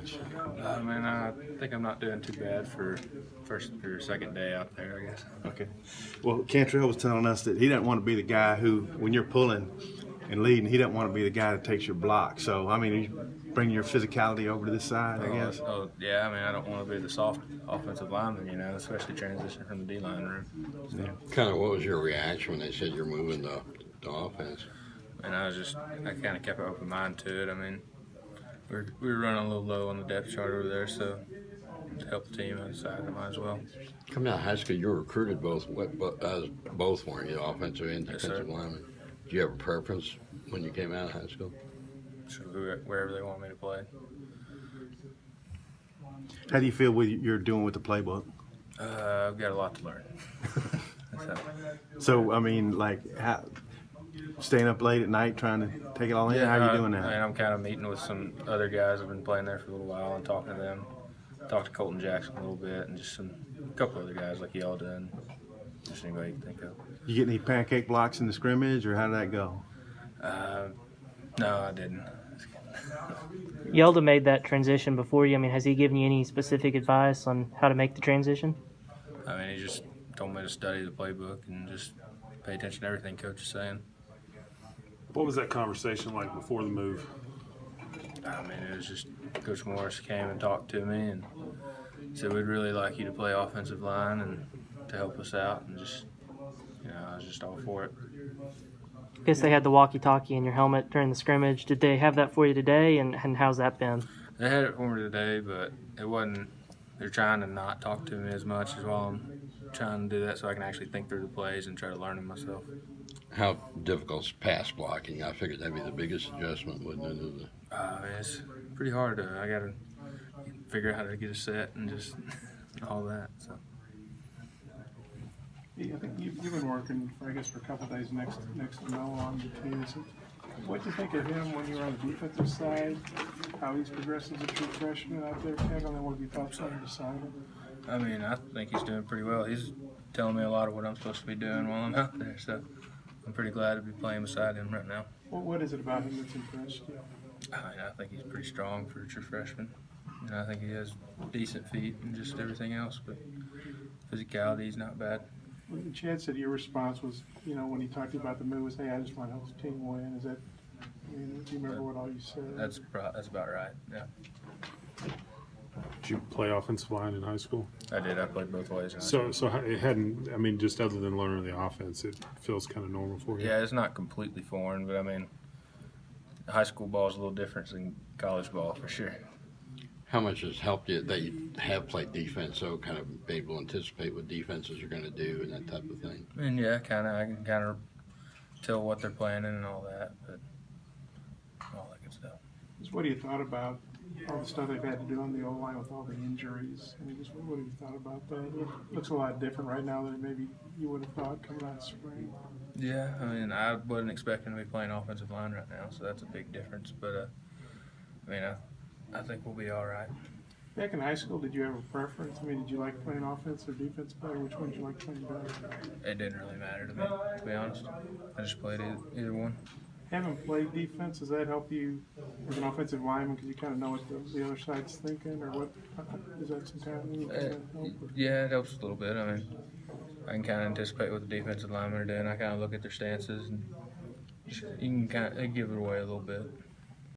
change? Man, I think I'm not doing too bad for first or second day out there, I guess. Okay. Well, Cantrell was telling us that he doesn't want to be the guy who, when you're pulling and leading, he doesn't want to be the guy that takes your block. So, I mean, you bring your physicality over to this side, I guess. Yeah, I mean, I don't want to be the soft offensive lineman, especially transition from the D-line room. So, Yeah. Kind of what was your reaction when they said you're moving the offense? and I kind of kept an open mind to it. I mean, we were running a little low on the depth chart over there, so to help the team, I decided I might as well. Coming out of high school, you were recruited both weren't you, offensive and defensive lineman? Do you have a preference when you came out of high school? So wherever they want me to play. How do you feel with you're doing with the playbook? I've got a lot to learn. So, I mean, like, staying up late at night trying to take it all in? How are you doing that? And I'm kind of meeting with some other guys who've been playing there for a little while and talking to them. Talked to Colton Jackson a little bit and just a couple other guys like Yelda and just anybody you can think of. You get any pancake blocks in the scrimmage, or how did that go? No, I didn't. Yelda made that transition before you. I mean, has he given you any specific advice on how to make the transition? I mean, he just told me to study the playbook and just pay attention to everything Coach is saying. What was that conversation like before the move? I mean, it was just Coach Morris came and talked to me and said we'd really like you to play offensive line and to help us out, and just I was just all for it. I guess they had the walkie-talkie in your helmet during the scrimmage. Did they have that for you today, and how's that been? They had it for me today, but it wasn't. They're trying to not talk to me as much as while I'm trying to do that, so I can actually think through the plays and try to learn them myself. How difficult is pass blocking? I figured that'd be the biggest adjustment, wouldn't it? It's pretty hard. I got to figure out how to get a set and just all that. So. Yeah, I think you've been working, I guess, for a couple of days next to Noah on the team. So what do you think of him when you were on the defensive side? How he's progressed as a true freshman out there, Kevin? And what have you thought on your assignment? I mean, I think he's doing pretty well. He's telling me a lot of what I'm supposed to be doing while I'm out there. So I'm pretty glad to be playing beside him right now. Well, what is it about him that's impressed you? I mean, I think he's pretty strong for a true freshman. And I think he has decent feet and just everything else, but physicality is not bad. Well, Chad said your response was, when he talked to you about the move, was, hey, I just want to help the team win. Is that, do you remember what all you said? That's about right, yeah. Did you play offensive line in high school? I did. I played both ways. So it hadn't. I mean, just other than learning the offense, it feels kind of normal for you. Yeah, it's not completely foreign, but I mean, high school ball is a little different than college ball for sure. How much has helped you that you have played defense, so kind of be able to anticipate what defenses are going to do and that type of thing? And yeah, I can kind of tell what they're planning and all that, but all that good stuff. Just what have you thought about all the stuff they've had to do on the O-line with all the injuries? I mean, just what have you thought about that? It looks a lot different right now than maybe you would have thought coming out of spring. Yeah, I mean, I wasn't expecting to be playing offensive line right now, so that's a big difference. But I mean, I think we'll be all right. Back in high school, did you have a preference? I mean, did you like playing offense or defense better? Which one did you like playing better? It didn't really matter to me, to be honest. I just played either one. Having played defense, does that help you as an offensive lineman because you kind of know what the other side's thinking, or what? Is that some kind of help? Yeah, it helps a little bit. I mean, I can kind of anticipate what the defensive linemen are doing. I kind of look at their stances, and you can kind of give it away a little bit.